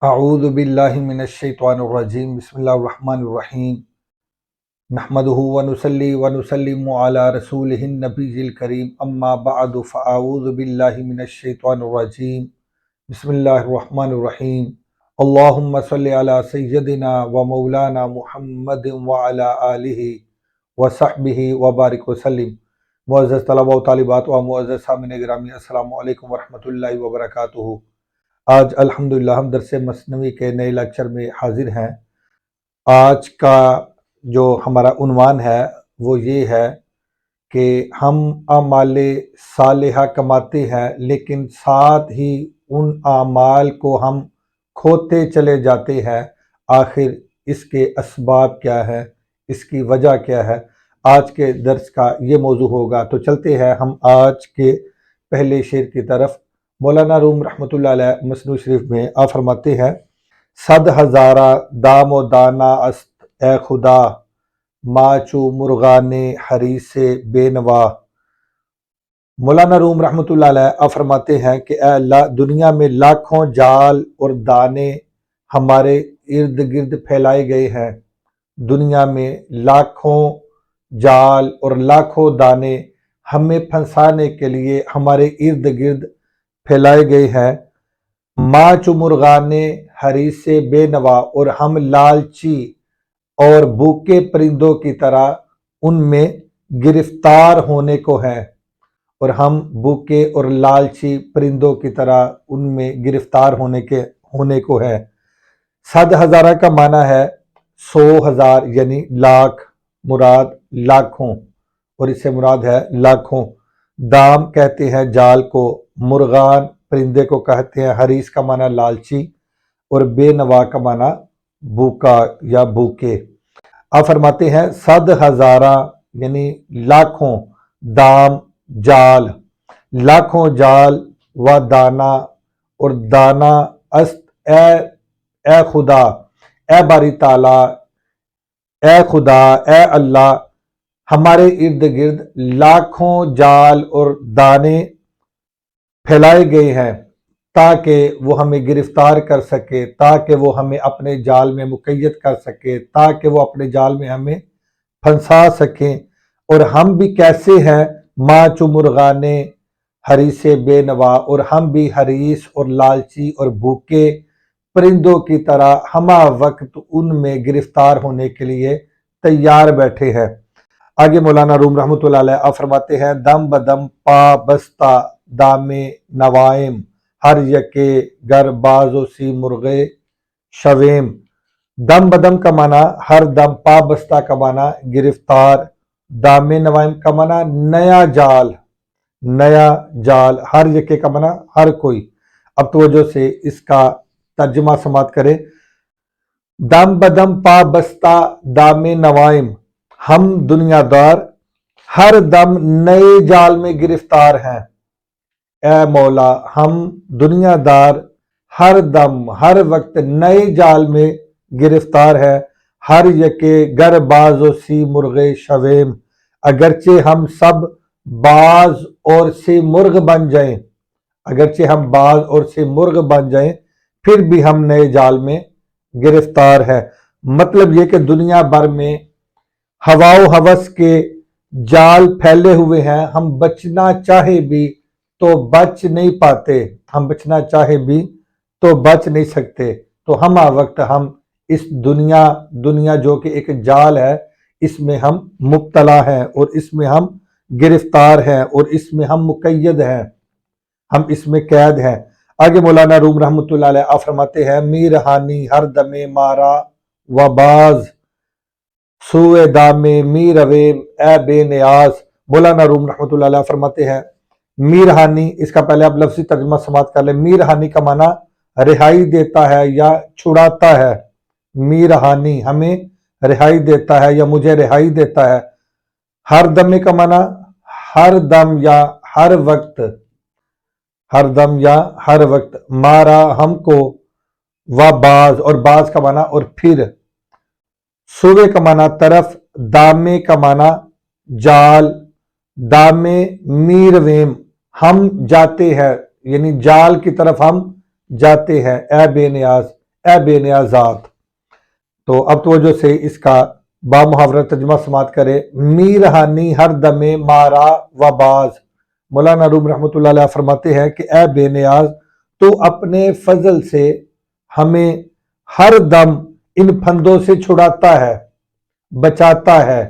اعوذ باللہ من الشیطان الرجیم بسم اللہ الرحمن الرحیم نحمدہ ونصلی ونسلم علی رسولہ النبی الکریم اما بعد فاعوذ باللہ من الشیطان الرجیم بسم اللہ الرحمن الرحیم اللہم صلی علی سیدنا و مولانا محمد وعلی آلہ وصحبہ وبارک وسلم۔ معزز طلبہ و طالبات و معزز سامعین گرامی، السلام علیکم ورحمۃ اللہ وبرکاتہ۔ آج الحمدللہ ہم درس مثنوی کے نئے لیکچر میں حاضر ہیں۔ آج کا جو ہمارا عنوان ہے وہ یہ ہے کہ ہم اعمال صالحہ کماتے ہیں لیکن ساتھ ہی ان اعمال کو ہم کھوتے چلے جاتے ہیں، آخر اس کے اسباب کیا ہے، اس کی وجہ کیا ہے؟ آج کے درس کا یہ موضوع ہوگا۔ تو چلتے ہیں ہم آج کے پہلے شعر کی طرف۔ مولانا روم رحمۃ اللہ علیہ مثنوی شریف میں آپ فرماتے ہیں، صد ہزارہ دام و دانا است اے خدا، ماچو مرغان حریص بے نوا۔ مولانا روم رحمۃ اللہ علیہ آپ فرماتے ہیں کہ اے اللہ، دنیا میں لاکھوں جال اور دانے ہمارے ارد گرد پھیلائے گئے ہیں۔ دنیا میں لاکھوں جال اور لاکھوں دانے ہمیں پھنسانے کے لیے ہمارے ارد گرد پھیلائے گئے ہیں۔ ماچ مرغان حریص بے نوا، اور ہم لالچی اور بھوکے پرندوں کی طرح ان میں گرفتار ہونے کو ہیں، اور ہم بھوکے اور لالچی پرندوں کی طرح ان میں گرفتار ہونے کو ہے۔ صد ہزارہ کا معنی ہے 100,000 یعنی لاکھ، مراد لاکھوں، اور اس سے مراد ہے لاکھوں۔ دام کہتے ہیں جال کو، مرغان پرندے کو کہتے ہیں، حریص کا معنی لالچی، اور بے نوا کا معنی بھوکا یا بھوکے۔ آپ فرماتے ہیں 100,000 یعنی لاکھوں، دام جال، لاکھوں جال و دانا اور دانا است اے خدا، اے باری تعالی، اے خدا، اے اللہ، ہمارے ارد گرد لاکھوں جال اور دانے پھیلائے گئے ہیں تاکہ وہ ہمیں گرفتار کر سکے، تاکہ وہ ہمیں اپنے جال میں مقید کر سکے، تاکہ وہ اپنے جال میں ہمیں پھنسا سکیں۔ اور ہم بھی کیسے ہیں؟ ماچ مرغان حریص بے نوا، اور ہم بھی حریص اور لالچی اور بھوکے پرندوں کی طرح ہمہ وقت ان میں گرفتار ہونے کے لیے تیار بیٹھے ہیں۔ آگے مولانا روم رحمۃ اللہ علیہ آپ فرماتے ہیں، دم بدم پا بستہ دام نوائم، ہر یکے گر باز و سی مرغے شویم۔ دم بدم کا معنی ہر دم، پا بستہ کا معنی گرفتار، دام نوائم کا معنی نیا جال، نیا جال، ہر یکے کا معنی ہر کوئی۔ اب توجہ سے اس کا ترجمہ سماعت کریں۔ دم بدم پا بستہ دام نوائم، ہم دنیا دار ہر دم نئے جال میں گرفتار ہیں۔ اے مولا، ہم دنیا دار ہر دم ہر وقت نئے جال میں گرفتار ہے۔ ہر یکے گر باز و سی مرغے شویم، اگرچہ ہم سب باز اور سی مرغ بن جائیں، اگرچہ ہم باز اور سی مرغ بن جائیں، پھر بھی ہم نئے جال میں گرفتار ہے۔ مطلب یہ کہ دنیا بھر میں ہوا و ہوس کے جال پھیلے ہوئے ہیں، ہم بچنا چاہے بھی تو بچ نہیں پاتے، ہم بچنا چاہے بھی تو بچ نہیں سکتے۔ تو ہم وقت ہم اس دنیا جو کہ ایک جال ہے، اس میں ہم مبتلا ہیں، اور اس میں ہم گرفتار ہیں، اور اس میں ہم مقید ہیں، ہم اس میں قید ہیں۔ آگے مولانا روم رحمۃ اللہ علیہ آپ فرماتے ہیں، می رہانی ہر دم مارا و باز، سوئے دام می رویم اے بے نیاز۔ مولانا روم رحمۃ اللہ علیہ فرماتے ہیں، می رہانی، اس کا پہلے آپ لفظی ترجمہ سماعت کر لیں۔ می رہانی کا معنی رہائی دیتا ہے یا چھڑاتا ہے۔ می رہانی ہمیں رہائی دیتا ہے یا مجھے رہائی دیتا ہے۔ ہر دم کا معنی ہر دم یا ہر وقت، ہر دم یا ہر وقت، مارا ہم کو، و باز اور باز کا معنی اور پھر، صوبے کا معنی طرف، دامے کا معنی جال، دامے میرویم ہم جاتے ہیں، یعنی جال کی طرف ہم جاتے ہیں۔ اے بے نیاز، اے بے نیازات۔ تو اب توجہ سے اس کا با محاورہ ترجمہ سماعت کرے۔ می رہانی ہر دمے مارا و باز۔ مولانا روم رحمۃ اللہ علیہ فرماتے ہیں کہ اے بے نیاز، تو اپنے فضل سے ہمیں ہر دم ان پھندوں سے چھڑاتا ہے، بچاتا ہے۔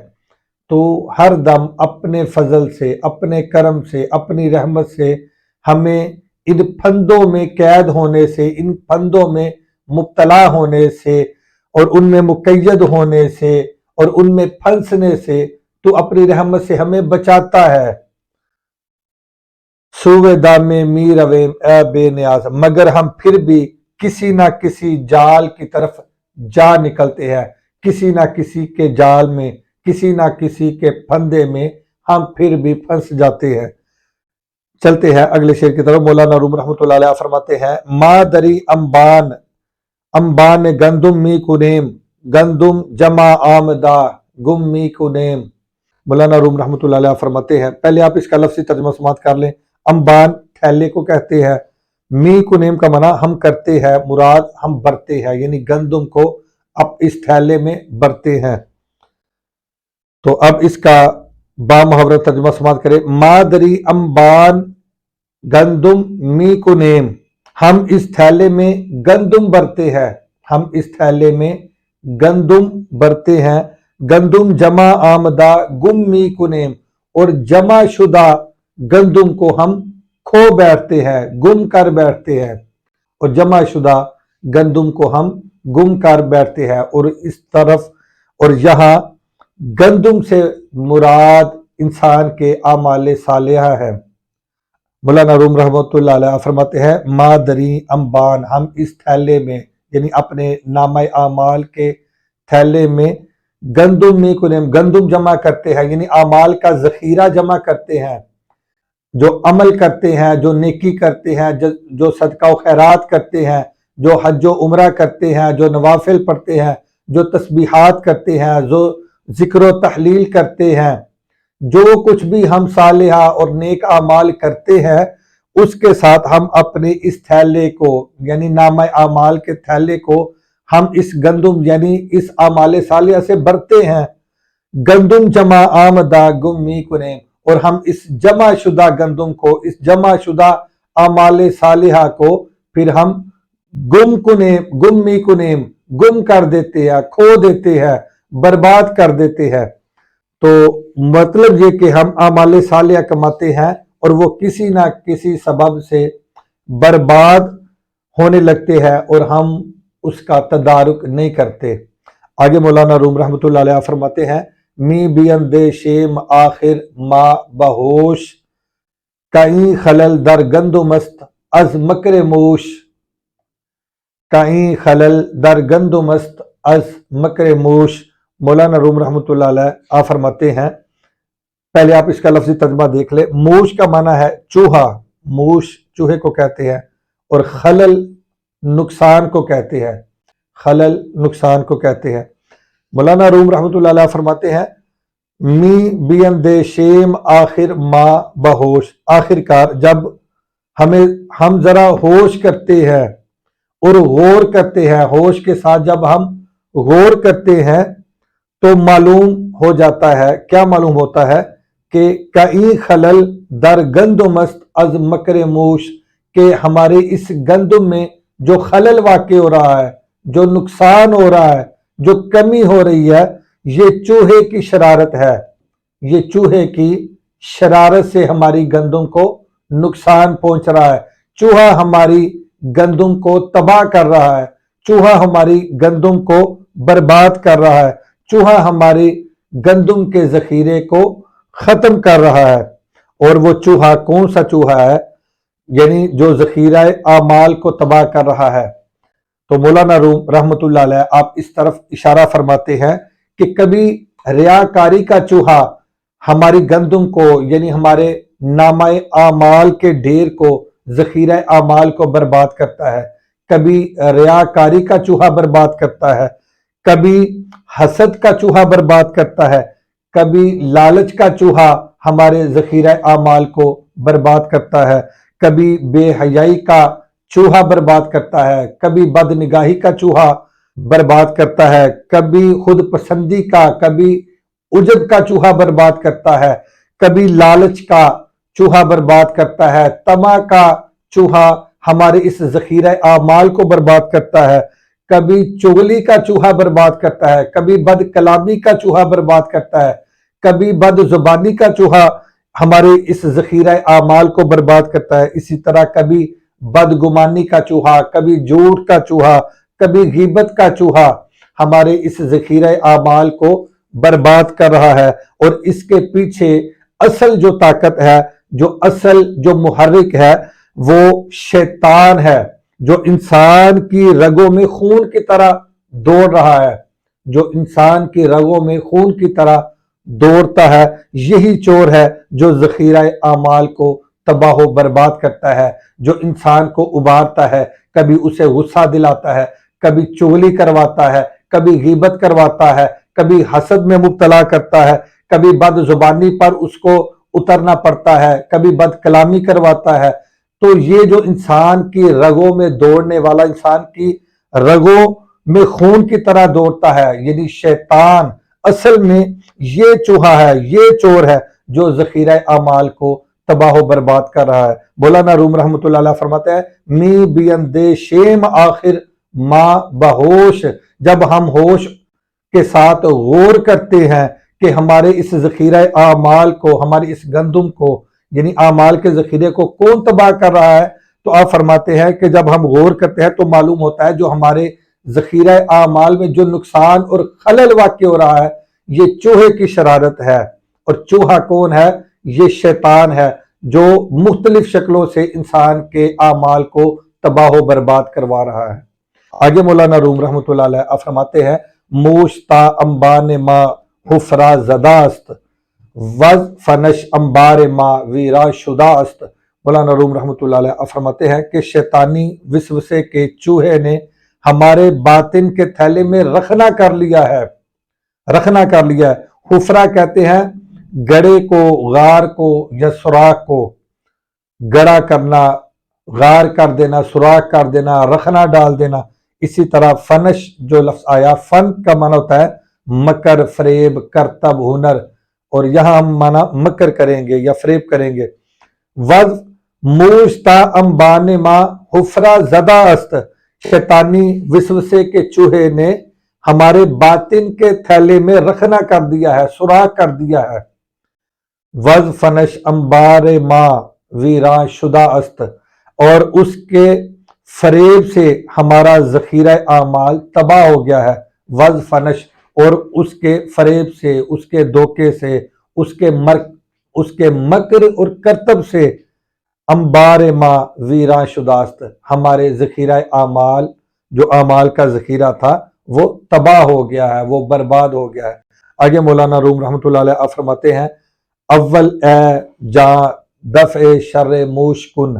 تو ہر دم اپنے فضل سے، اپنے کرم سے، اپنی رحمت سے ہمیں ان پھندوں میں قید ہونے سے، ان پھندوں میں مبتلا ہونے سے اور ان میں مقید ہونے سے اور ان میں پھنسنے سے تو اپنی رحمت سے ہمیں بچاتا ہے۔ سوئے دامے می رویم اے بے نیاز، مگر ہم پھر بھی کسی نہ کسی جال کی طرف جا نکلتے ہیں، کسی نہ کسی کے جال میں، کسی نہ کسی کے پھندے میں ہم پھر بھی پھنس جاتے ہیں۔ چلتے ہیں اگلے شعر کی طرف۔ مولانا روم رحمۃ اللہ علیہ فرماتے ہیں مادری انبان گندم می کنیم، گندم جمع آمدہ گم می کنیم۔ مولانا روم رحمۃ اللہ علیہ فرماتے ہیں، پہلے آپ اس کا لفظی ترجمہ سماعت کر لیں۔ انبان تھیلے کو کہتے ہیں، می کنیم کا معنی ہم کرتے ہیں، مراد ہم برتے ہیں، یعنی گندم کو اب اس تھیلے میں برتے ہیں۔ تو اب اس کا با محاورہ ترجمہ سماعت کرے۔ مادری انبان گندم می کنیم، ہم اس تھیلے میں گندم برتے ہیں، ہم اس تھیلے میں گندم برتے ہیں۔ گندم جمع آمدہ گم می کنیم، اور جمع شدہ گندم کو ہم کھو بیٹھتے ہیں، گم کر بیٹھتے ہیں، اور جمع شدہ گندم کو ہم گم کر بیٹھتے ہیں۔ اور اس طرف اور یہاں گندم سے مراد انسان کے اعمال صالحہ ہے۔ مولانا روم رحمۃ اللہ علیہ فرماتے ہیں مادری انبان، ہم اس تھیلے میں یعنی اپنے نامہ اعمال کے تھیلے میں گندم میں کنیم، گندم جمع کرتے ہیں، یعنی اعمال کا ذخیرہ جمع کرتے ہیں، جو عمل کرتے ہیں، جو نیکی کرتے ہیں، جو صدقہ و خیرات کرتے ہیں، جو حج و عمرہ کرتے ہیں، جو نوافل پڑھتے ہیں، جو تسبیحات کرتے ہیں، جو ذکر و تحلیل کرتے ہیں، جو کچھ بھی ہم صالحہ اور نیک اعمال کرتے ہیں، اس کے ساتھ ہم اپنے اس تھیلے کو یعنی نامہ اعمال کے تھیلے کو ہم اس گندم یعنی اس اعمال صالحہ سے بھرتے ہیں۔ گندم جمع آمدہ گم می کنیم، اور ہم اس جمع شدہ گندم کو، اس جمع شدہ اعمال صالحہ کو پھر ہم گم می کنیم، گم کر دیتے ہیں، کھو دیتے ہیں، برباد کر دیتے ہیں۔ تو مطلب یہ کہ ہم اعمال صالحہ کماتے ہیں اور وہ کسی نہ کسی سبب سے برباد ہونے لگتے ہیں اور ہم اس کا تدارک نہیں کرتے۔ آگے مولانا روم رحمۃ اللہ علیہ فرماتے ہیں می بیندے شیم آخر ما بہوش، کہیں خلل در گندم است از مکر موش، کہیں خلل در گندم است از مکر موش۔ مولانا روم رحمۃ اللہ علیہ فرماتے ہیں، پہلے آپ اس کا لفظی ترجمہ دیکھ لیں۔ موش کا معنی ہے چوہا، موش چوہے کو کہتے ہیں، اور خلل نقصان کو کہتے ہیں، خلل نقصان کو کہتے ہیں۔ مولانا روم رحمۃ اللہ علیہ فرماتے ہیں می بیندے شیم آخر ما بہوش، آخر کار جب ہم ذرا ہوش کرتے ہیں اور غور کرتے ہیں، ہوش کے ساتھ جب ہم غور کرتے ہیں تو معلوم ہو جاتا ہے، کیا معلوم ہوتا ہے کہ کئی خلل در گندم است از مکر موش، کہ ہمارے اس گندم میں جو خلل واقع ہو رہا ہے، جو نقصان ہو رہا ہے، جو کمی ہو رہی ہے، یہ چوہے کی شرارت ہے، یہ چوہے کی شرارت سے ہماری گندم کو نقصان پہنچ رہا ہے، چوہا ہماری گندم کو تباہ کر رہا ہے، چوہا ہماری گندم کو برباد کر رہا ہے، چوہا ہماری گندم کے ذخیرے کو ختم کر رہا ہے۔ اور وہ چوہا کون سا چوہا ہے؟ یعنی جو ذخیرہ اعمال کو تباہ کر رہا ہے۔ تو مولانا روم رحمۃ اللہ علیہ آپ اس طرف اشارہ فرماتے ہیں کہ کبھی ریاکاری کا چوہا ہماری گندم کو یعنی ہمارے نامہ اعمال کے ڈھیر کو، ذخیرہ اعمال کو برباد کرتا ہے، کبھی ریاکاری کا چوہا برباد کرتا ہے، کبھی حسد کا چوہا برباد کرتا ہے، کبھی لالچ کا چوہا ہمارے ذخیرہ اعمال کو برباد کرتا ہے، کبھی بے حیائی کا چوہا برباد کرتا ہے، کبھی بد نگاہی کا چوہا برباد کرتا ہے، کبھی خود پسندی کا، کبھی عجب کا چوہا برباد کرتا ہے، کبھی لالچ کا چوہا برباد کرتا ہے، طمع کا چوہا ہمارے اس ذخیرہ اعمال کو برباد کرتا ہے، کبھی چغلی کا چوہا برباد کرتا ہے، کبھی بد کلامی کا چوہا برباد کرتا ہے، کبھی بد زبانی کا چوہا ہمارے اس ذخیرہ اعمال کو برباد کرتا ہے، اسی طرح کبھی بدگمانی کا چوہا، کبھی جھوٹ کا چوہا، کبھی غیبت کا چوہا ہمارے اس ذخیرہ اعمال کو برباد کر رہا ہے۔ اور اس کے پیچھے اصل جو طاقت ہے، جو محرک ہے، وہ شیطان ہے، جو انسان کی رگوں میں خون کی طرح دوڑ رہا ہے، جو انسان کی رگوں میں خون کی طرح دوڑتا ہے۔ یہی چور ہے جو ذخیرہ اعمال کو تباہ و برباد کرتا ہے، جو انسان کو ابھارتا ہے، کبھی اسے غصہ دلاتا ہے، کبھی چغلی کرواتا ہے، کبھی غیبت کرواتا ہے، کبھی حسد میں مبتلا کرتا ہے، کبھی بد زبانی پر اس کو اترنا پڑتا ہے، کبھی بد کلامی کرواتا ہے۔ تو یہ جو انسان کی رگوں میں دوڑنے والا، انسان کی رگوں میں خون کی طرح دوڑتا ہے، یعنی شیطان اصل میں یہ چوہا ہے، یہ چور ہے جو ذخیرہ اعمال کو تباہ و برباد کر رہا ہے۔ مولانا روم رحمۃ اللہ علیہ فرماتے ہیں، می بیندے شیم آخر ماں بہوش، جب ہم ہوش کے ساتھ غور کرتے ہیں کہ ہمارے اس ذخیرہ اعمال کو، ہماری اس گندم کو، یعنی اعمال کے ذخیرے کو کون تباہ کر رہا ہے، تو آپ فرماتے ہیں کہ جب ہم غور کرتے ہیں تو معلوم ہوتا ہے جو ہمارے ذخیرہ اعمال میں جو نقصان اور خلل واقع ہو رہا ہے، یہ چوہے کی شرارت ہے۔ اور چوہا کون ہے؟ یہ شیطان ہے، جو مختلف شکلوں سے انسان کے اعمال کو تباہ و برباد کروا رہا ہے۔ آگے مولانا روم رحمۃ اللہ علیہ فرماتے ہیں، موشتا انبان ما حفرا زداست وز فنش انبار ما ویرا شدہ است۔ مولانا روم رحمۃ اللہ علیہ فرماتے ہیں کہ شیطانی وسوسے کے چوہے نے ہمارے باطن کے تھیلے میں رخنا کر لیا ہے، رخنا کر لیا ہے۔ حفرہ کہتے ہیں گڑے کو، غار کو یا سوراخ کو، گڑا کرنا، غار کر دینا، سوراخ کر دینا، رخنا ڈال دینا۔ اسی طرح فنش جو لفظ آیا، فن کا معنی ہوتا ہے مکر، فریب، کرتب، ہنر، اور یہاں ہم معنی مکر کریں گے یا فریب کریں گے۔ وز موشتا انبان ما حفرہ زدہ است، شیطانی وسوسے کے چوہے نے ہمارے باطن کے تھیلے میں رخنا کر دیا ہے، سوراخ کر دیا ہے۔ وز فنش انبار ما ویرا شدہ است، اور اس کے فریب سے ہمارا ذخیرہ اعمال تباہ ہو گیا ہے۔ وز فنش، اور اس کے فریب سے، اس کے دھوکے سے، اس کے مکر اور کرتب سے، انبار ما ویرا شدہ است، ہمارے ذخیرہ اعمال، جو اعمال کا ذخیرہ تھا، وہ تباہ ہو گیا ہے، وہ برباد ہو گیا ہے۔ آگے مولانا روم رحمۃ اللہ علیہ فرماتے ہیں، اول اے جاں دفع شر موش کن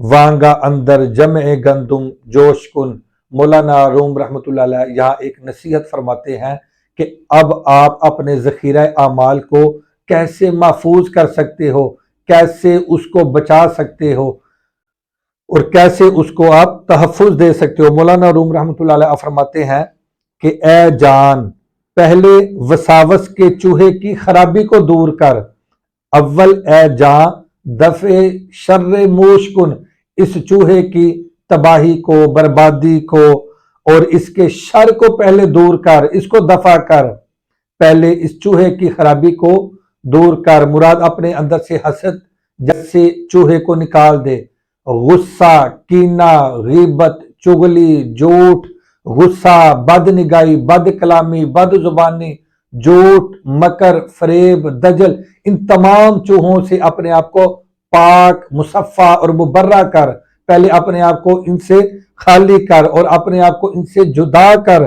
وانگا اندر جمع گندم جوش کن۔ مولانا روم رحمۃ اللہ علیہ یہاں ایک نصیحت فرماتے ہیں کہ اب آپ اپنے ذخیرہ اعمال کو کیسے محفوظ کر سکتے ہو، کیسے اس کو بچا سکتے ہو، اور کیسے اس کو آپ تحفظ دے سکتے ہو۔ مولانا روم رحمۃ اللہ علیہ فرماتے ہیں کہ اے جان، پہلے وساوس کے چوہے کی خرابی کو دور کر۔ اول اے جان دفع شر موش کن، اس چوہے کی تباہی کو، بربادی کو اور اس کے شر کو پہلے دور کر، اس کو دفع کر۔ پہلے اس چوہے کی خرابی کو دور کر، مراد اپنے اندر سے حسد جیسے چوہے کو نکال دے، غصہ، کینہ، غیبت، چغلی، جھوٹ، غصہ، بد نگاہی، بد کلامی، بد زبانی، جھوٹ، مکر، فریب، دجل، ان تمام چوہوں سے اپنے آپ کو پاک، مصفہ اور مبرہ کر۔ پہلے اپنے آپ کو ان سے خالی کر اور اپنے آپ کو ان سے جدا کر۔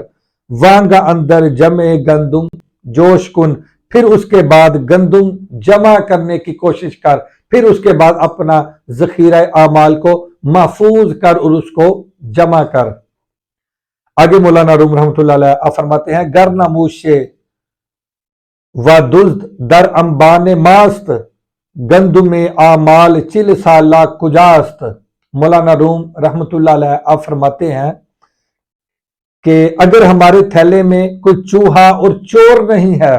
وانگا اندر جمع گندم جوش کن، پھر اس کے بعد گندم جمع کرنے کی کوشش کر، پھر اس کے بعد اپنا ذخیرہ اعمال کو محفوظ کر اور اس کو جمع کر۔ آگے مولانا روم رحمۃ اللہ علیہ فرماتے ہیں، گر نموش و دزد در انبان ماست گندم اعمال چل سالہ کجاست۔ مولانا روم رحمۃ اللہ علیہ آپ فرماتے ہیں کہ اگر ہمارے تھیلے میں کوئی چوہا اور چور نہیں ہے،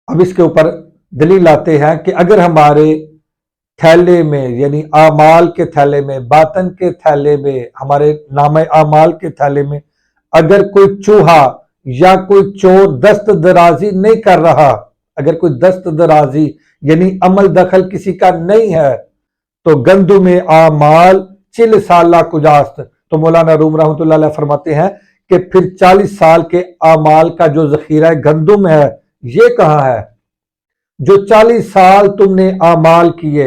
اب اس کے اوپر دلیل آتے ہیں کہ اگر ہمارے تھیلے میں یعنی اعمال کے تھیلے میں، باطن کے تھیلے میں، ہمارے نامہ اعمال کے تھیلے میں اگر کوئی چوہا یا کوئی چور دست درازی نہیں کر رہا، اگر کوئی دست درازی یعنی عمل دخل کسی کا نہیں ہے تو گندم اعمال 40 سالہ کجاست۔ تو مولانا روم رحمۃ اللہ علیہ فرماتے ہیں کہ پھر 40 سال کے اعمال کا جو ذخیرہ گندم ہے یہ کہاں ہے؟ جو 40 سال تم نے اعمال کیے،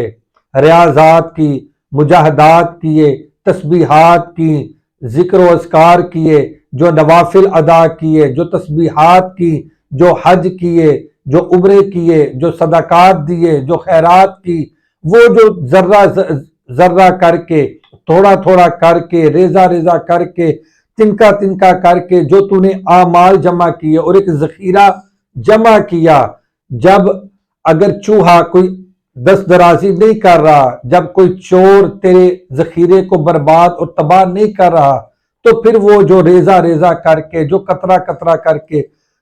ریاضات کی، مجاہدات کیے، تسبیحات کی، ذکر و اذکار کیے، جو نوافل ادا کیے، جو تسبیحات کی، جو حج کیے، جو عمرے کیے، جو صدقات دیے، جو خیرات کی، وہ جو ذرہ ذرہ کر کے، تھوڑا تھوڑا کر کے، ریزہ ریزہ کر کے، تنکا تنکا کر کے جو تو نے اعمال جمع کیے اور ایک ذخیرہ جمع کیا، جب اگر چوہا کوئی دست درازی نہیں کر رہا، جب کوئی چور تیرے ذخیرے کو برباد اور تباہ نہیں کر رہا، تو پھر وہ جو ریزہ ریزہ کر کے، جو قطرہ قطرہ کر کے،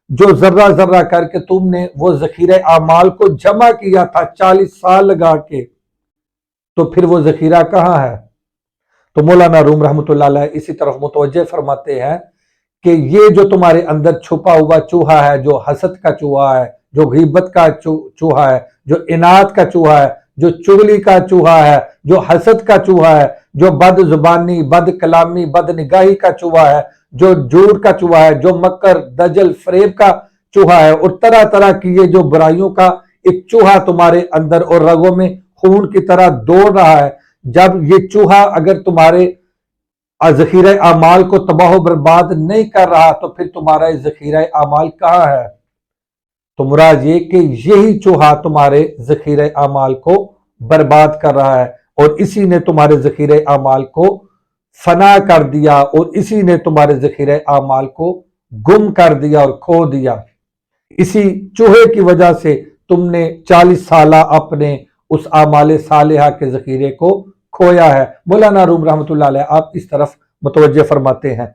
جو ذرہ ذرہ کر کے تم نے وہ ذخیرہ اعمال کو جمع کیا تھا 40 سال لگا کے، تو پھر وہ ذخیرہ کہاں ہے؟ تو مولانا روم رحمۃ اللہ علیہ اسی طرف متوجہ فرماتے ہیں کہ یہ جو تمہارے اندر چھپا ہوا چوہا ہے، جو حسد کا چوہا ہے، جو غیبت کا چوہا ہے، جو اناد کا چوہا ہے، جو چغلی کا چوہا ہے، جو حسد کا چوہا ہے، جو بد زبانی، بد کلامی، بد نگاہی کا چوہا ہے، جو جھوٹ کا چوہا ہے، جو مکر، دجل، فریب کا چوہا ہے، اور طرح طرح کی یہ جو برائیوں کا ایک چوہا تمہارے اندر اور رگوں میں خون کی طرح دوڑ رہا ہے، جب یہ چوہا اگر تمہارے ذخیرہ اعمال کو تباہ و برباد نہیں کر رہا تو پھر تمہارا ذخیرہ اعمال کہاں ہے؟ تو مراد یہ کہ یہی چوہا تمہارے ذخیرہ اعمال کو برباد کر رہا ہے، اور اسی نے تمہارے ذخیرہ اعمال کو فنا کر دیا، اور اسی نے تمہارے ذخیرہ اعمال کو گم کر دیا اور کھو دیا۔ اسی چوہے کی وجہ سے تم نے 40 سالہ اپنے اس اعمال صالحہ کے ذخیرے کو کھویا ہے۔ مولانا روم رحمۃ اللہ علیہ آپ اس طرف متوجہ فرماتے ہیں۔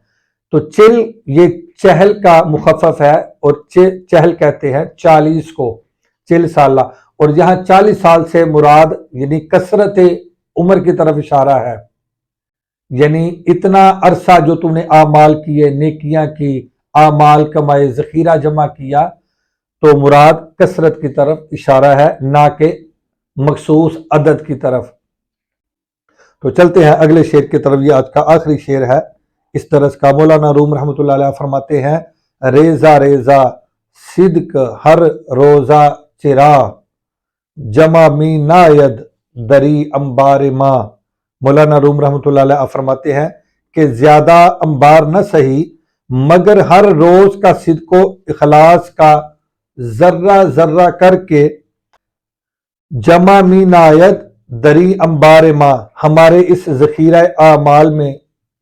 تو چل یہ چہل کا مخفف ہے، اور چہل کہتے ہیں 40 کو، 40 سالہ، اور یہاں 40 سال سے مراد یعنی کثرت عمر کی طرف اشارہ ہے، یعنی اتنا عرصہ جو تم نے اعمال کیے، نیکیاں کی، اعمال کمائے، ذخیرہ جمع کیا، تو مراد کثرت کی طرف اشارہ ہے، نہ کہ مخصوص عدد کی طرف۔ تو چلتے ہیں اگلے شعر کی طرف، یہ آج کا آخری شعر ہے اس طرح کا۔ مولانا روم رحمۃ اللہ علیہ فرماتے ہیں، ریزہ ریزہ صدق ہر روزہ چرا، جمع می ناید دری انبار ماں۔ مولانا روم رحمۃ اللہ علیہ فرماتے ہیں کہ زیادہ انبار نہ سہی، مگر ہر روز کا صدق و اخلاص کا ذرہ ذرہ کر کے، جمع می ناید دری انبار ماں، ہمارے اس ذخیرہ اعمال میں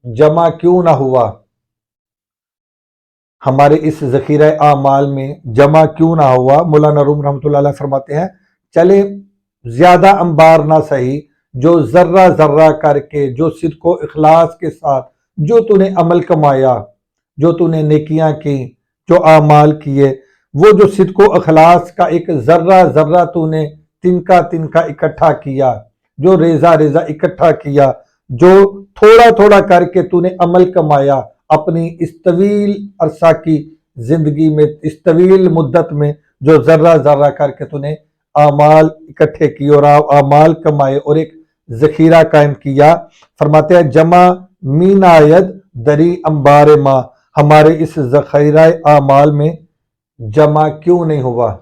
جمع کیوں نہ ہوا، ہمارے اس ذخیرہ اعمال میں جمع کیوں نہ ہوا۔ مولانا روم رحمۃ اللہ علیہ فرماتے ہیں، چلے زیادہ انبار نہ سہی، جو ذرہ ذرہ کر کے، جو صدق و اخلاص کے ساتھ جو تو نے عمل کمایا، جو تو نے نیکیاں کی، جو اعمال کیے، وہ جو صدق و اخلاص کا ایک ذرہ ذرہ تو نے تنکا تنکا اکٹھا کیا، جو ریزہ ریزہ اکٹھا کیا، جو تھوڑا تھوڑا کر کے تو نے عمل کمایا، اپنی اس طویل عرصہ کی زندگی میں، اس طویل مدت میں جو ذرہ ذرہ کر کے تو نے اعمال اکٹھے کیے اور اعمال کمائے اور ایک ذخیرہ قائم کیا، فرماتے ہیں جمع مین آید دری انبار ماں، ہمارے اس ذخیرہ اعمال میں جمع کیوں نہیں ہوا؟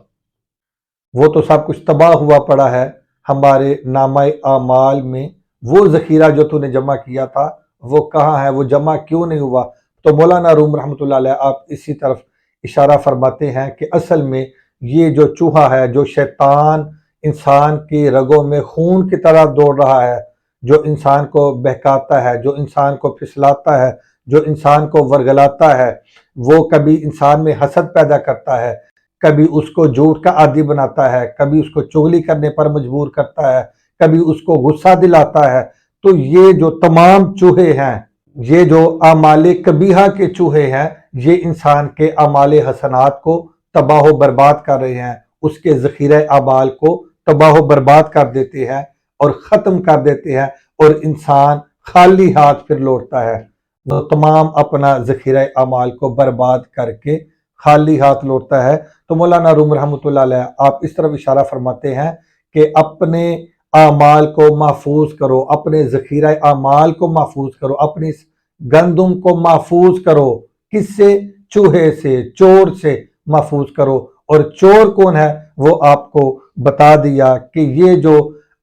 وہ تو سب کچھ تباہ ہوا پڑا ہے، ہمارے نامہ اعمال میں وہ ذخیرہ جو تو نے جمع کیا تھا وہ کہاں ہے، وہ جمع کیوں نہیں ہوا؟ تو مولانا روم رحمۃ اللہ علیہ آپ اسی طرف اشارہ فرماتے ہیں کہ اصل میں یہ جو چوہا ہے، جو شیطان انسان کی رگوں میں خون کی طرح دوڑ رہا ہے، جو انسان کو بہکاتا ہے، جو انسان کو پھسلاتا ہے، جو انسان کو ورگلاتا ہے، وہ کبھی انسان میں حسد پیدا کرتا ہے، کبھی اس کو جھوٹ کا عادی بناتا ہے، کبھی اس کو چغلی کرنے پر مجبور کرتا ہے، کبھی اس کو غصہ دلاتا ہے، تو یہ جو تمام چوہے ہیں، یہ جو اعمال قبیحہ کے چوہے ہیں، یہ انسان کے اعمال حسنات کو تباہ و برباد کر رہے ہیں، اس کے ذخیرہ اعمال کو تباہ و برباد کر دیتے ہیں اور ختم کر دیتے ہیں، اور انسان خالی ہاتھ پھر لوٹتا ہے، وہ تمام اپنا ذخیرہ اعمال کو برباد کر کے خالی ہاتھ لوٹتا ہے۔ تو مولانا روم رحمۃ اللہ علیہ آپ اس طرف اشارہ فرماتے ہیں کہ اپنے اعمال کو محفوظ کرو، اپنے ذخیرہ اعمال کو محفوظ کرو، اپنی گندم کو محفوظ کرو، کس سے؟ چوہے سے، چور سے محفوظ کرو۔ اور چور کون ہے؟ وہ آپ کو بتا دیا کہ یہ جو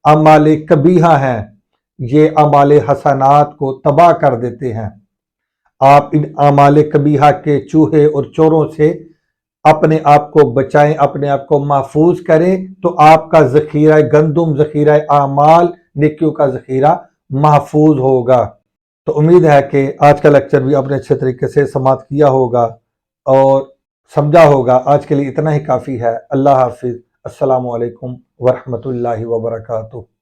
اعمال قبیحہ ہیں، یہ اعمال حسنات کو تباہ کر دیتے ہیں۔ آپ ان اعمال قبیحہ کے چوہے اور چوروں سے اپنے آپ کو بچائیں، اپنے آپ کو محفوظ کریں، تو آپ کا ذخیرہ گندم، ذخیرہ اعمال، نیکیوں کا ذخیرہ محفوظ ہوگا۔ تو امید ہے کہ آج کا لیکچر بھی آپ نے اچھے طریقے سے سماعت کیا ہوگا اور سمجھا ہوگا۔ آج کے لیے اتنا ہی کافی ہے۔ اللہ حافظ۔ السلام علیکم ورحمۃ اللہ وبرکاتہ۔